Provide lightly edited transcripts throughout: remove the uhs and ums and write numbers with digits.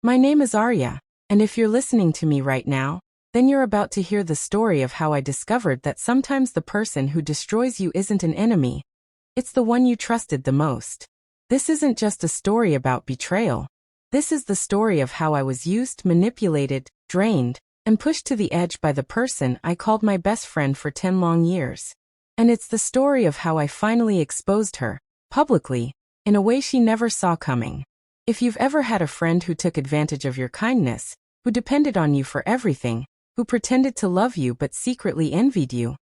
My name is Arya, and if you're listening to me right now, then you're about to hear the story of how I discovered that sometimes the person who destroys you isn't an enemy. It's the one you trusted the most. This isn't just a story about betrayal. This is the story of how I was used, manipulated, drained, and pushed to the edge by the person I called my best friend for 10 long years. And it's the story of how I finally exposed her, publicly, in a way she never saw coming. If you've ever had a friend who took advantage of your kindness, who depended on you for everything, who pretended to love you but secretly envied you,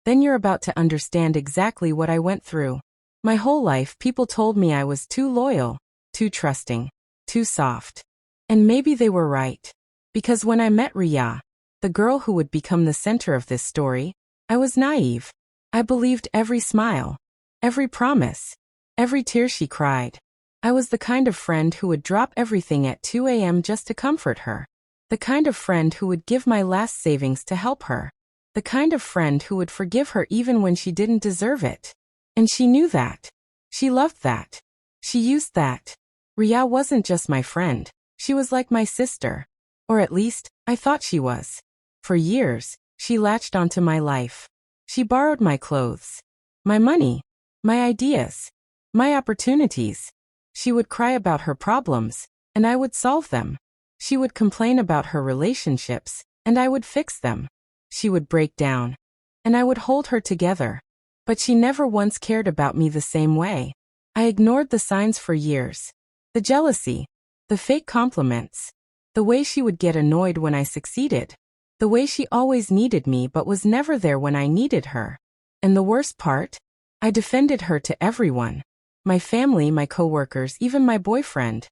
then you're about to understand exactly what I went through. My whole life people told me I was too loyal, too trusting, too soft. And maybe they were right. Because when I met Arya, the girl who would become the center of this story, I was naive. I believed every smile, every promise, every tear she cried. I was the kind of friend who would drop everything at 2 a.m. just to comfort her. The kind of friend who would give my last savings to help her. The kind of friend who would forgive her even when she didn't deserve it. And she knew that. She loved that. She used that. Arya wasn't just my friend. She was like my sister. Or at least, I thought she was. For years, she latched onto my life. She borrowed my clothes, my money, my ideas, my opportunities. She would cry about her problems, and I would solve them. She would complain about her relationships, and I would fix them. She would break down, and I would hold her together. But she never once cared about me the same way. I ignored the signs for years. The jealousy, the fake compliments, the way she would get annoyed when I succeeded, the way she always needed me but was never there when I needed her. And the worst part? I defended her to everyone. My family, my coworkers, even my boyfriend.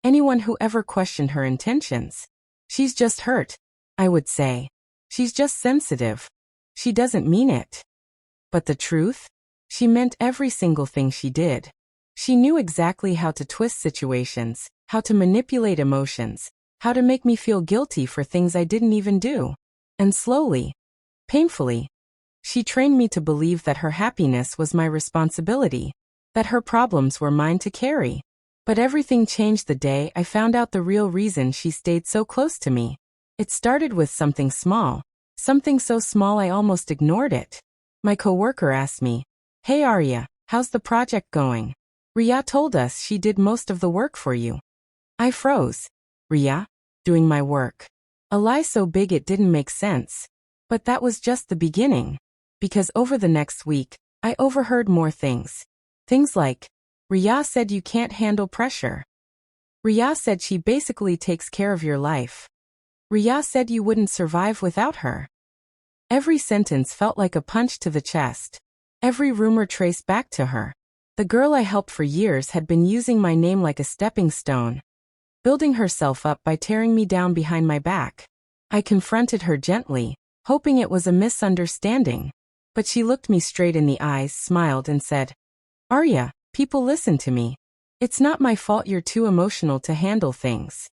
Anyone who ever questioned her intentions. She's just hurt, I would say. She's just sensitive. She doesn't mean it. But the truth? She meant every single thing she did. She knew exactly how to twist situations, how to manipulate emotions, how to make me feel guilty for things I didn't even do. And slowly, painfully, she trained me to believe that her happiness was my responsibility, that her problems were mine to carry. But everything changed the day I found out the real reason she stayed so close to me. It started with something small, something so small I almost ignored it. My coworker asked me, "Hey Arya, how's the project going? Arya told us she did most of the work for you." I froze. Arya? Doing my work? A lie so big it didn't make sense. But that was just the beginning. Because over the next week, I overheard more things. Things like, Arya said you can't handle pressure. Arya said she basically takes care of your life. Arya said you wouldn't survive without her. Every sentence felt like a punch to the chest. Every rumor traced back to her. The girl I helped for years had been using my name like a stepping stone, building herself up by tearing me down behind my back. I confronted her gently, hoping it was a misunderstanding. But she looked me straight in the eyes, smiled and said, "Arya, people listen to me. It's not my fault you're too emotional to handle things."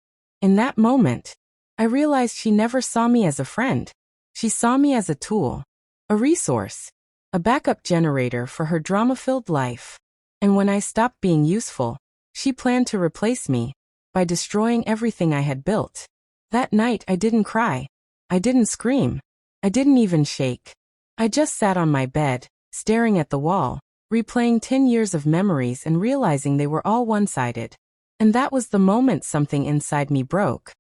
In that moment, I realized she never saw me as a friend. She saw me as a tool, a resource, a backup generator for her drama-filled life. And when I stopped being useful, she planned to replace me by destroying everything I had built. That night I didn't cry. I didn't scream. I didn't even shake. I just sat on my bed, staring at the wall, replaying 10 years of memories and realizing they were all one-sided. And that was the moment something inside me broke.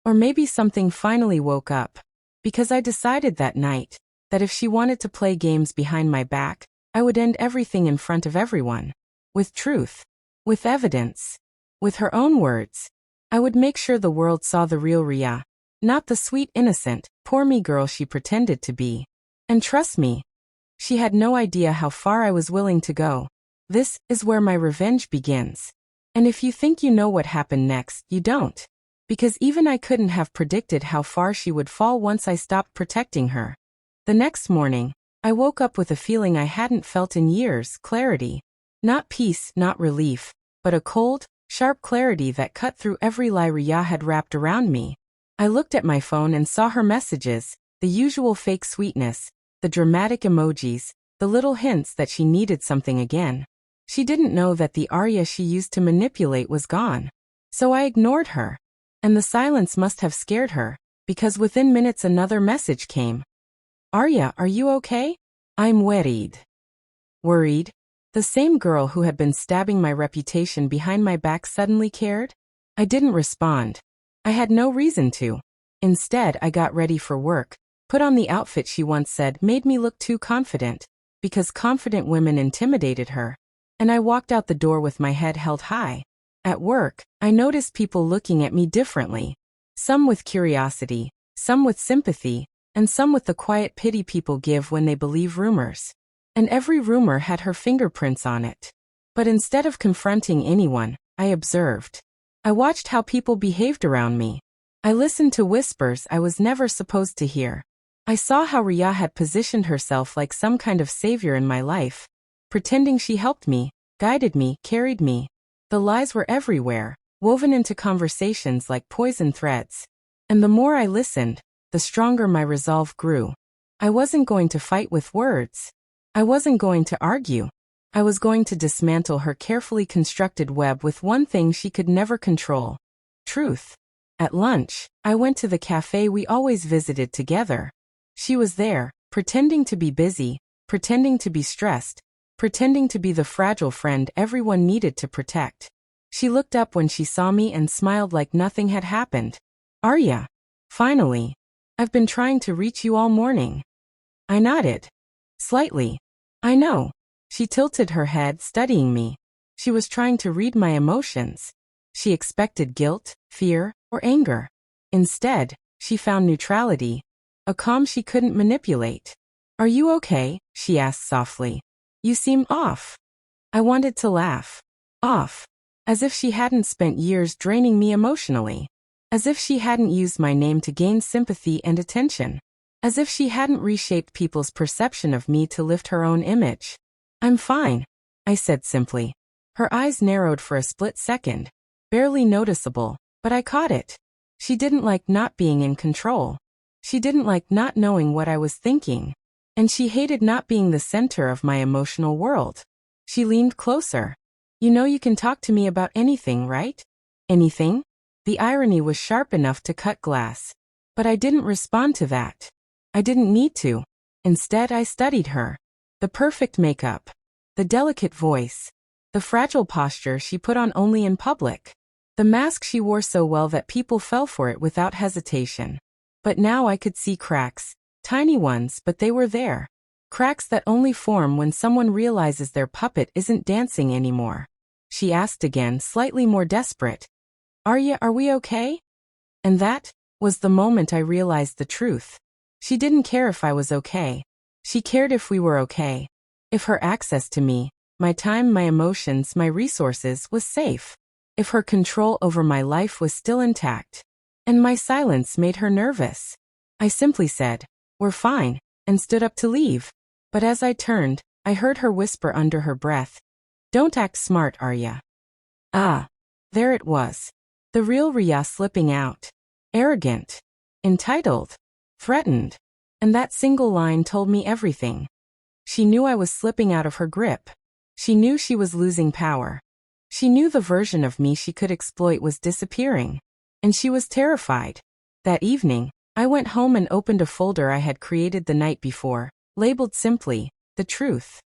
Or maybe something finally woke up. Because I decided that night that if she wanted to play games behind my back, I would end everything in front of everyone. With truth. With evidence. With her own words. I would make sure the world saw the real Arya, not the sweet, innocent, poor me girl she pretended to be. And trust me, she had no idea how far I was willing to go. This is where my revenge begins. And if you think you know what happened next, you don't. Because even I couldn't have predicted how far she would fall once I stopped protecting her. The next morning, I woke up with a feeling I hadn't felt in years, clarity. Not peace, not relief, but a cold, sharp clarity that cut through every lie Arya had wrapped around me. I looked at my phone and saw her messages, the usual fake sweetness, the dramatic emojis, the little hints that she needed something again. She didn't know that the Arya she used to manipulate was gone. So I ignored her. And the silence must have scared her, because within minutes another message came. Arya, are you okay? I'm worried. Worried? The same girl who had been stabbing my reputation behind my back suddenly cared? I didn't respond. I had no reason to. Instead, I got ready for work, put on the outfit she once said made me look too confident, because confident women intimidated her, and I walked out the door with my head held high. At work, I noticed people looking at me differently. Some with curiosity, some with sympathy, and some with the quiet pity people give when they believe rumors. And every rumor had her fingerprints on it. But instead of confronting anyone, I observed. I watched how people behaved around me. I listened to whispers I was never supposed to hear. I saw how Arya had positioned herself like some kind of savior in my life, pretending she helped me, guided me, carried me. The lies were everywhere, woven into conversations like poison threads. And the more I listened, the stronger my resolve grew. I wasn't going to fight with words. I wasn't going to argue. I was going to dismantle her carefully constructed web with one thing she could never control: truth. At lunch, I went to the cafe we always visited together. She was there, pretending to be busy, pretending to be stressed, pretending to be the fragile friend everyone needed to protect. She looked up when she saw me and smiled like nothing had happened. Arya. Finally. I've been trying to reach you all morning. I nodded. Slightly. I know. She tilted her head, studying me. She was trying to read my emotions. She expected guilt, fear, or anger. Instead, she found neutrality, a calm she couldn't manipulate. Are you okay? She asked softly. You seem off. I wanted to laugh. Off. As if she hadn't spent years draining me emotionally. As if she hadn't used my name to gain sympathy and attention. As if she hadn't reshaped people's perception of me to lift her own image. I'm fine, I said simply. Her eyes narrowed for a split second. Barely noticeable, but I caught it. She didn't like not being in control. She didn't like not knowing what I was thinking. And she hated not being the center of my emotional world. She leaned closer. You know you can talk to me about anything, right? Anything? The irony was sharp enough to cut glass. But I didn't respond to that. I didn't need to. Instead, I studied her. The perfect makeup. The delicate voice. The fragile posture she put on only in public. The mask she wore so well that people fell for it without hesitation. But now I could see cracks. Tiny ones, but they were there. Cracks that only form when someone realizes their puppet isn't dancing anymore. She asked again, slightly more desperate. Arya, are we okay? And that was the moment I realized the truth. She didn't care if I was okay. She cared if we were okay. If her access to me, my time, my emotions, my resources was safe. If her control over my life was still intact. And my silence made her nervous. I simply said, we're fine, and stood up to leave. But as I turned, I heard her whisper under her breath. Don't act smart, Arya. Ah. There it was. The real Arya slipping out. Arrogant. Entitled. Threatened. And that single line told me everything. She knew I was slipping out of her grip. She knew she was losing power. She knew the version of me she could exploit was disappearing. And she was terrified. That evening, I went home and opened a folder I had created the night before, labeled simply, The Truth.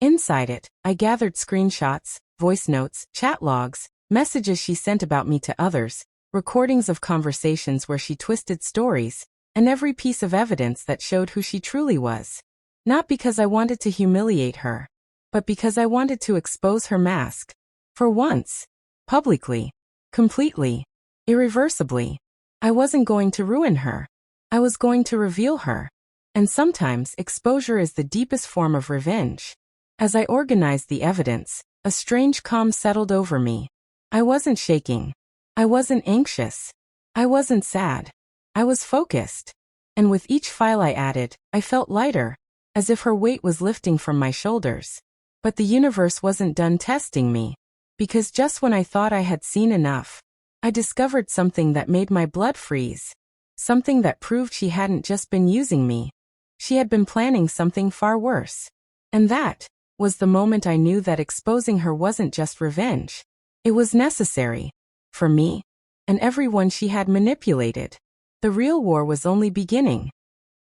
Inside it, I gathered screenshots, voice notes, chat logs, messages she sent about me to others, recordings of conversations where she twisted stories, and every piece of evidence that showed who she truly was. Not because I wanted to humiliate her, but because I wanted to expose her mask. For once. Publicly. Completely. Irreversibly. I wasn't going to ruin her. I was going to reveal her. And sometimes exposure is the deepest form of revenge. As I organized the evidence, a strange calm settled over me. I wasn't shaking. I wasn't anxious. I wasn't sad. I was focused. And with each file I added, I felt lighter, as if her weight was lifting from my shoulders. But the universe wasn't done testing me. Because just when I thought I had seen enough, I discovered something that made my blood freeze. Something that proved she hadn't just been using me. She had been planning something far worse. And that was the moment I knew that exposing her wasn't just revenge. It was necessary. For me. and everyone she had manipulated. The real war was only beginning.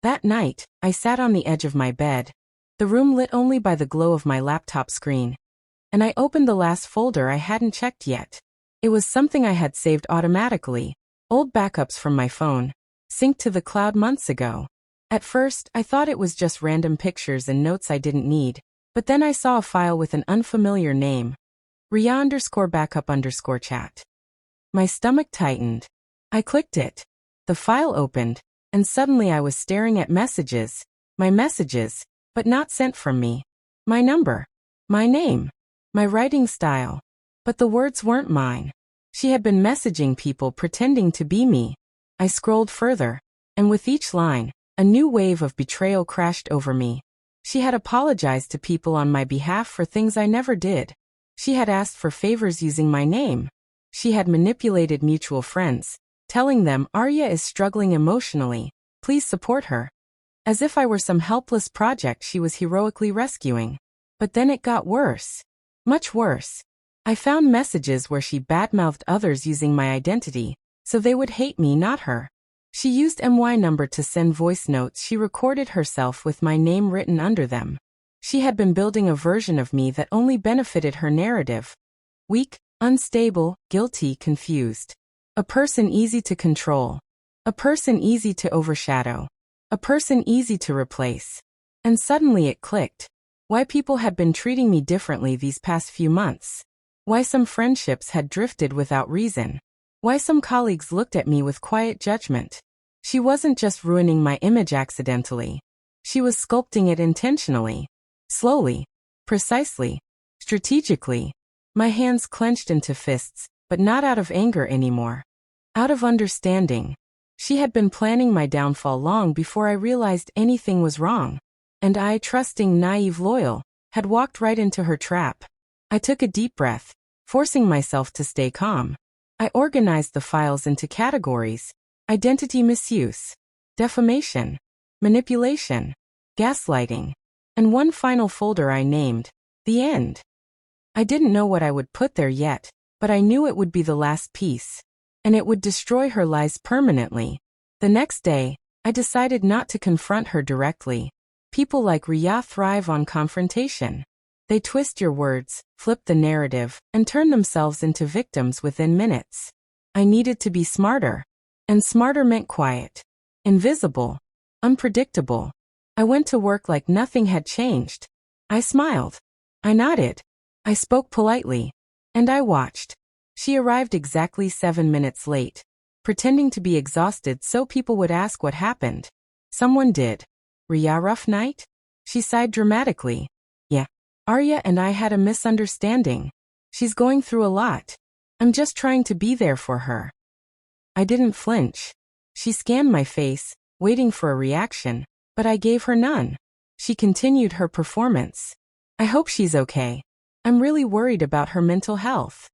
That night, I sat on the edge of my bed, the room lit only by the glow of my laptop screen, and I opened the last folder I hadn't checked yet. It was something I had saved automatically, old backups from my phone, synced to the cloud months ago. At first, I thought it was just random pictures and notes I didn't need, but then I saw a file with an unfamiliar name. Ria_backup_chat. My stomach tightened. I clicked it. The file opened, and suddenly I was staring at messages, my messages, but not sent from me. My number. My name. My writing style. But the words weren't mine. She had been messaging people pretending to be me. I scrolled further, and with each line, a new wave of betrayal crashed over me. She had apologized to people on my behalf for things I never did. She had asked for favors using my name. She had manipulated mutual friends, telling them Arya is struggling emotionally, please support her. As if I were some helpless project she was heroically rescuing. But then it got worse. Much worse. I found messages where she badmouthed others using my identity, so they would hate me, not her. She used my number to send voice notes she recorded herself with my name written under them. She had been building a version of me that only benefited her narrative. Weak, unstable, guilty, confused. A person easy to control. A person easy to overshadow. A person easy to replace. And suddenly it clicked. Why people had been treating me differently these past few months. Why some friendships had drifted without reason. Why some colleagues looked at me with quiet judgment. She wasn't just ruining my image accidentally. She was sculpting it intentionally. Slowly. Precisely. Strategically. My hands clenched into fists, but not out of anger anymore. Out of understanding. She had been planning my downfall long before I realized anything was wrong. And I, trusting, naive, loyal, had walked right into her trap. I took a deep breath, forcing myself to stay calm. I organized the files into categories: identity misuse, defamation, manipulation, gaslighting, and one final folder I named The End. I didn't know what I would put there yet, but I knew it would be the last piece, and it would destroy her lies permanently. The next day, I decided not to confront her directly. People like Arya thrive on confrontation. They twist your words, flip the narrative, and turn themselves into victims within minutes. I needed to be smarter. And smarter meant quiet. Invisible. Unpredictable. I went to work like nothing had changed. I smiled. I nodded. I spoke politely. And I watched. She arrived exactly 7 minutes late, pretending to be exhausted so people would ask what happened. Someone did. Arya, rough night? She sighed dramatically. Yeah. Arya and I had a misunderstanding. She's going through a lot. I'm just trying to be there for her. I didn't flinch. She scanned my face, waiting for a reaction, but I gave her none. She continued her performance. I hope she's okay. I'm really worried about her mental health.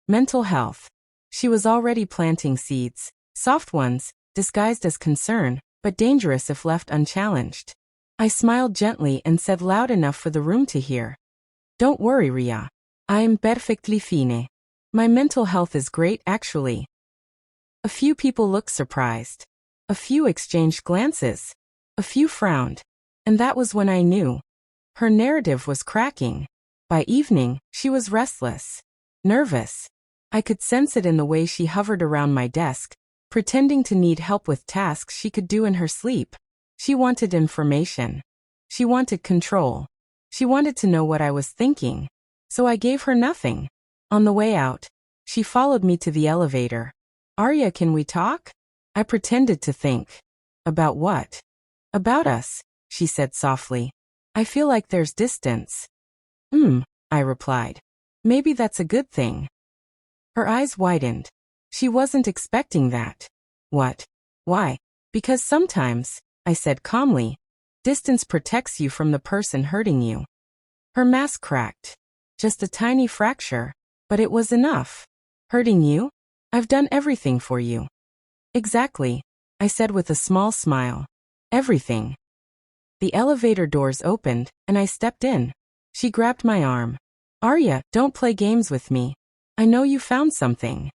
Mental health. She was already planting seeds, soft ones, disguised as concern, but dangerous if left unchallenged. I smiled gently and said loud enough for the room to hear. Don't worry, Arya. I am perfectly fine. My mental health is great, actually. A few people looked surprised. A few exchanged glances. A few frowned. And that was when I knew. Her narrative was cracking. By evening, she was restless. Nervous. I could sense it in the way she hovered around my desk, pretending to need help with tasks she could do in her sleep. She wanted information. She wanted control. She wanted to know what I was thinking. So I gave her nothing. On the way out, she followed me to the elevator. Arya, can we talk? I pretended to think. About what? About us, she said softly. I feel like there's distance. I replied. Maybe that's a good thing. Her eyes widened. She wasn't expecting that. What? Why? Because sometimes, I said calmly, distance protects you from the person hurting you. Her mask cracked. Just a tiny fracture, but it was enough. Hurting you? I've done everything for you. Exactly, I said with a small smile. Everything. The elevator doors opened, and I stepped in. She grabbed my arm. Arya, don't play games with me. I know you found something.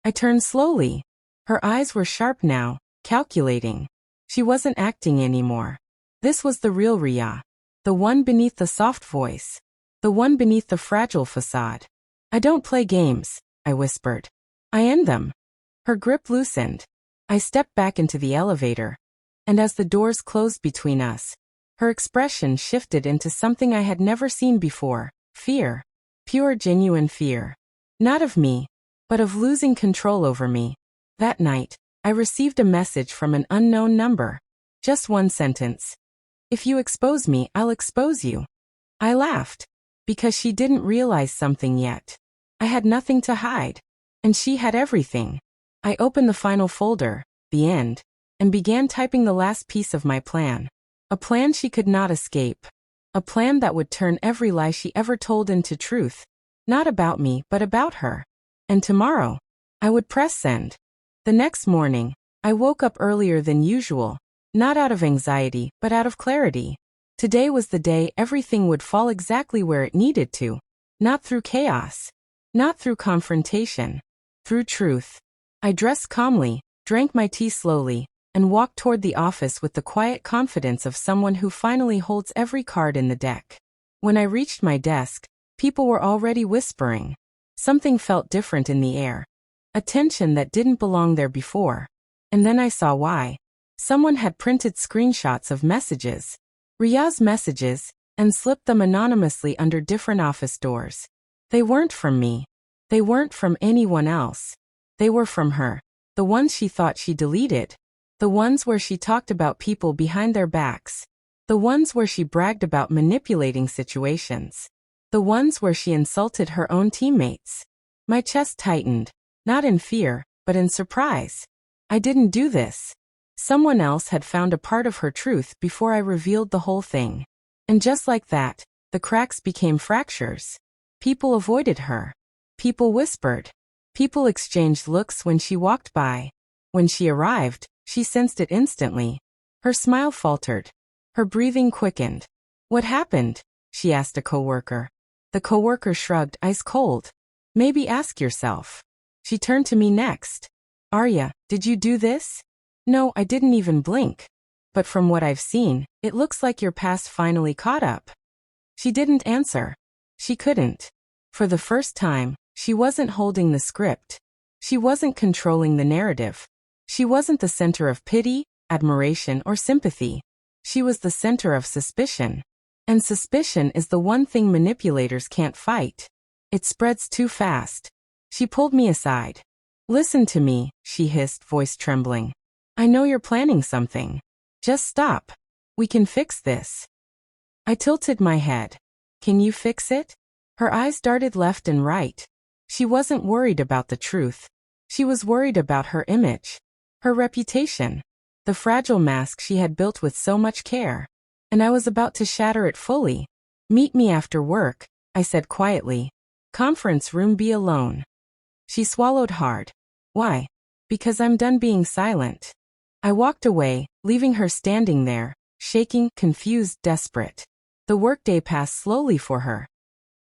I turned slowly. Her eyes were sharp now, calculating. She wasn't acting anymore. This was the real Arya. The one beneath the soft voice. The one beneath the fragile facade. I don't play games, I whispered. I end them. Her grip loosened. I stepped back into the elevator. And as the doors closed between us, her expression shifted into something I had never seen before. Fear. Pure, genuine fear. Not of me, but of losing control over me. That night, I received a message from an unknown number. Just one sentence. If you expose me, I'll expose you. I laughed. Because she didn't realize something yet. I had nothing to hide. And she had everything. I opened the final folder, the end, and began typing the last piece of my plan. A plan she could not escape. A plan that would turn every lie she ever told into truth. Not about me, but about her. And tomorrow, I would press send. The next morning, I woke up earlier than usual, not out of anxiety, but out of clarity. Today was the day everything would fall exactly where it needed to. Not through chaos. Not through confrontation. Through truth. I dressed calmly, drank my tea slowly, and walked toward the office with the quiet confidence of someone who finally holds every card in the deck. When I reached my desk, people were already whispering. Something felt different in the air. A tension that didn't belong there before. And then I saw why. Someone had printed screenshots of messages. Arya's messages, and slipped them anonymously under different office doors. They weren't from me. They weren't from anyone else. They were from her. The ones she thought she deleted. The ones where she talked about people behind their backs. The ones where she bragged about manipulating situations. The ones where she insulted her own teammates. My chest tightened, not in fear, but in surprise. I didn't do this. Someone else had found a part of her truth before I revealed the whole thing. And just like that, the cracks became fractures. People avoided her. People whispered. People exchanged looks when she walked by. When she arrived, she sensed it instantly. Her smile faltered. Her breathing quickened. What happened? She asked a coworker. The coworker shrugged, ice cold. Maybe ask yourself. She turned to me next. Arya, did you do this? No, I didn't even blink. But from what I've seen, it looks like your past finally caught up. She didn't answer. She couldn't. For the first time, she wasn't holding the script. She wasn't controlling the narrative. She wasn't the center of pity, admiration, or sympathy. She was the center of suspicion. And suspicion is the one thing manipulators can't fight. It spreads too fast. She pulled me aside. Listen to me, she hissed, voice trembling. I know you're planning something. Just stop. We can fix this. I tilted my head. Can you fix it? Her eyes darted left and right. She wasn't worried about the truth. She was worried about her image. Her reputation. The fragile mask she had built with so much care. And I was about to shatter it fully. Meet me after work, I said quietly. Conference room B alone. She swallowed hard. Why? Because I'm done being silent. I walked away, leaving her standing there, shaking, confused, desperate. The workday passed slowly for her.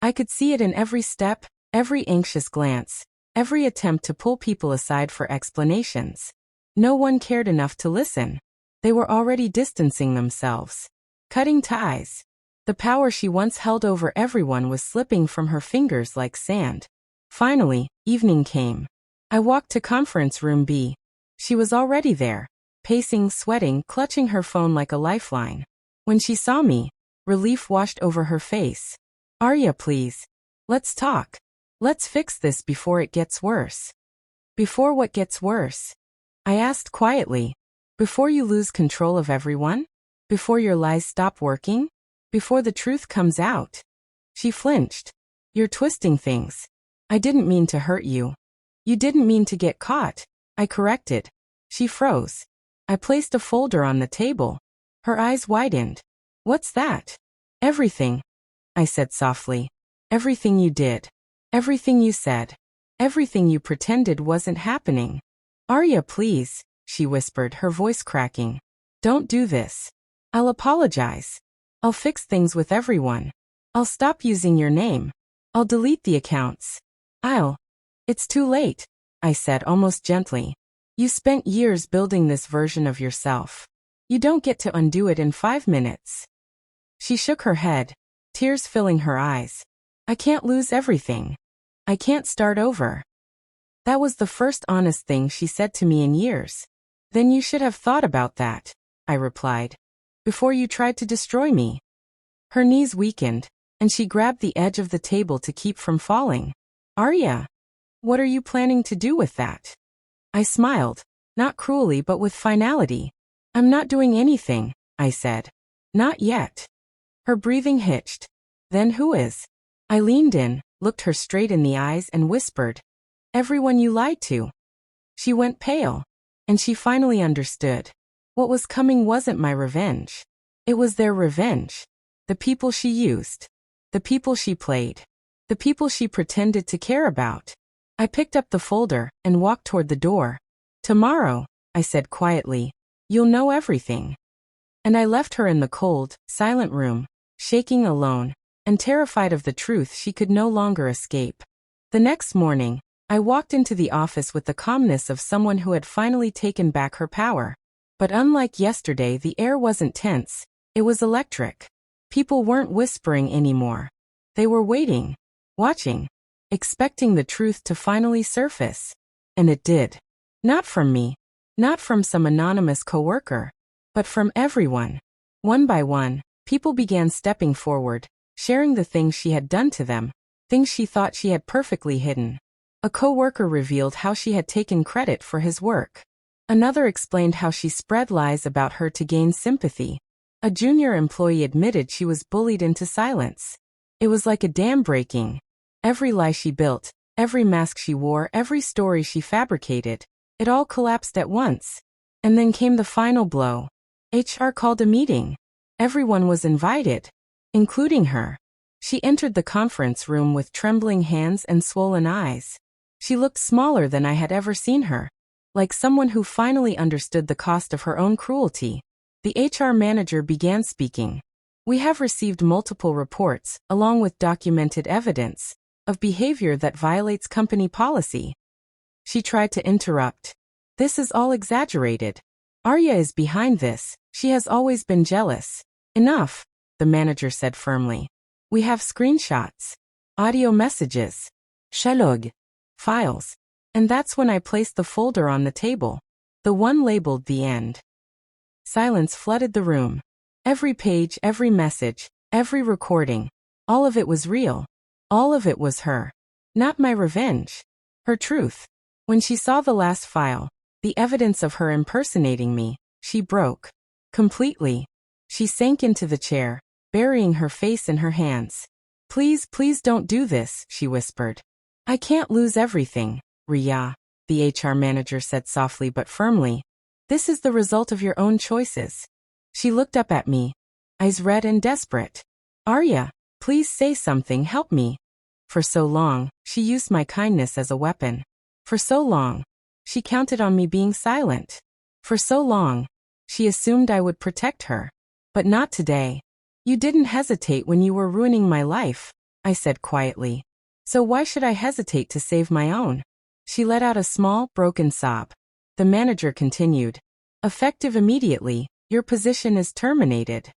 I could see it in every step, every anxious glance, every attempt to pull people aside for explanations. No one cared enough to listen. They were already distancing themselves. Cutting ties. The power she once held over everyone was slipping from her fingers like sand. Finally, evening came. I walked to conference room B. She was already there, pacing, sweating, clutching her phone like a lifeline. When she saw me, relief washed over her face. Arya, please. Let's talk. Let's fix this before it gets worse. Before what gets worse? I asked quietly. Before you lose control of everyone? Before your lies stop working? Before the truth comes out? She flinched. You're twisting things. I didn't mean to hurt you. You didn't mean to get caught. I corrected. She froze. I placed a folder on the table. Her eyes widened. What's that? Everything, I said softly. Everything you did. Everything you said. Everything you pretended wasn't happening. Arya, please, she whispered, her voice cracking. Don't do this. I'll apologize. I'll fix things with everyone. I'll stop using your name. I'll delete the accounts. It's too late. I said almost gently. You spent years building this version of yourself. You don't get to undo it in 5 minutes. She shook her head, tears filling her eyes. I can't lose everything. I can't start over. That was the first honest thing she said to me in years. Then you should have thought about that, I replied, before you tried to destroy me. Her knees weakened, and she grabbed the edge of the table to keep from falling. Arya, what are you planning to do with that? I smiled, not cruelly but with finality. I'm not doing anything, I said. Not yet. Her breathing hitched. Then who is? I leaned in, looked her straight in the eyes and whispered, everyone you lied to. She went pale, and she finally understood. What was coming wasn't my revenge. It was their revenge. The people she used. The people she played. The people she pretended to care about. I picked up the folder and walked toward the door. Tomorrow, I said quietly, you'll know everything. And I left her in the cold, silent room, shaking alone, and terrified of the truth she could no longer escape. The next morning, I walked into the office with the calmness of someone who had finally taken back her power. But unlike yesterday, the air wasn't tense, it was electric. People weren't whispering anymore. They were waiting, watching, expecting the truth to finally surface. And it did. Not from me, not from some anonymous coworker, but from everyone. One by one, people began stepping forward, sharing the things she had done to them, things she thought she had perfectly hidden. A coworker revealed how she had taken credit for his work. Another explained how she spread lies about her to gain sympathy. A junior employee admitted she was bullied into silence. It was like a dam breaking. Every lie she built, every mask she wore, every story she fabricated, it all collapsed at once. And then came the final blow. HR called a meeting. Everyone was invited, including her. She entered the conference room with trembling hands and swollen eyes. She looked smaller than I had ever seen her, like someone who finally understood the cost of her own cruelty. The HR manager began speaking. We have received multiple reports, along with documented evidence, of behavior that violates company policy. She tried to interrupt. This is all exaggerated. Arya is behind this. She has always been jealous. Enough, the manager said firmly. We have screenshots, audio messages, shalog, files. And that's when I placed the folder on the table, the one labeled "The End." Silence flooded the room. Every page, every message, every recording, all of it was real. All of it was her. Not my revenge. Her truth. When she saw the last file, the evidence of her impersonating me, she broke. Completely. She sank into the chair, burying her face in her hands. Please, please don't do this, she whispered. I can't lose everything, Arya, the HR manager said softly but firmly. This is the result of your own choices. She looked up at me, eyes red and desperate. Arya, please say something, help me. For so long, she used my kindness as a weapon. For so long, she counted on me being silent. For so long, she assumed I would protect her. But not today. You didn't hesitate when you were ruining my life, I said quietly. So why should I hesitate to save my own? She let out a small, broken sob. The manager continued. Effective immediately, your position is terminated.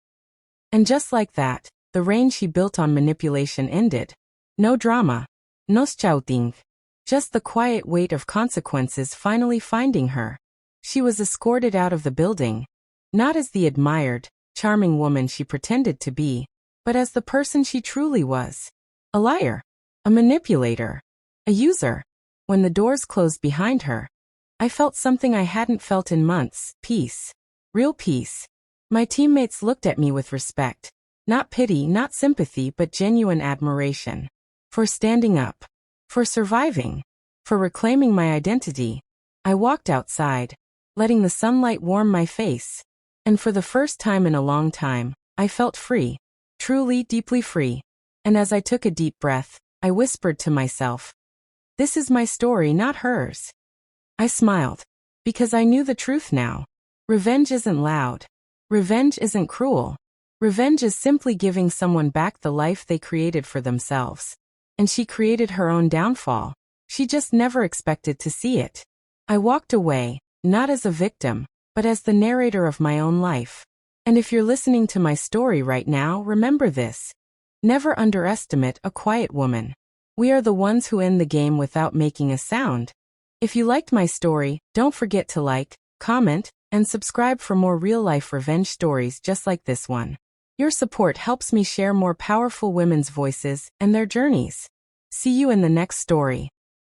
And just like that, the reign she built on manipulation ended. No drama. No shouting. Just the quiet weight of consequences finally finding her. She was escorted out of the building. Not as the admired, charming woman she pretended to be, but as the person she truly was. A liar. A manipulator. A user. When the doors closed behind her, I felt something I hadn't felt in months. Peace. Real peace. My teammates looked at me with respect. Not pity, not sympathy, but genuine admiration. For standing up. For surviving. For reclaiming my identity. I walked outside, letting the sunlight warm my face. And for the first time in a long time, I felt free. Truly, deeply free. And as I took a deep breath, I whispered to myself, this is my story, not hers. I smiled, because I knew the truth now. Revenge isn't loud. Revenge isn't cruel. Revenge is simply giving someone back the life they created for themselves. And she created her own downfall. She just never expected to see it. I walked away, not as a victim, but as the narrator of my own life. And if you're listening to my story right now, remember this. Never underestimate a quiet woman. We are the ones who end the game without making a sound. If you liked my story, don't forget to like, comment, and subscribe for more real-life revenge stories just like this one. Your support helps me share more powerful women's voices and their journeys. See you in the next story.